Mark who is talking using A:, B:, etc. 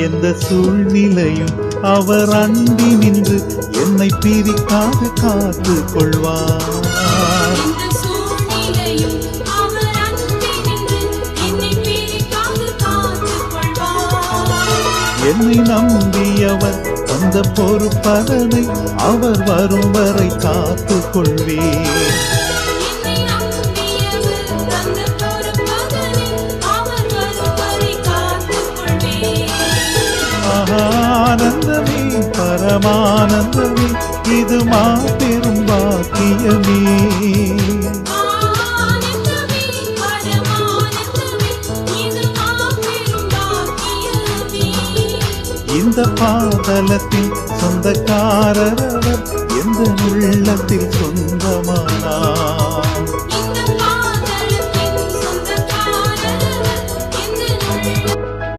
A: எந்த சூழ்நிலையும் அவர் அண்டி நின்று என்னை பிரிக்காது காத்து கொள்வார். என்னை நம்பியவர் அந்த பொறுப்பதனை அவர் வரும் வரை காத்து கொள்வேன். ஆனந்தமே பரமானந்தமே இது மாபெரும் பாக்கியமே. இந்த பாதலத்தில் சொந்தக்காரர் அவர் எந்த உள்ளத்தில் சொந்தமானார்.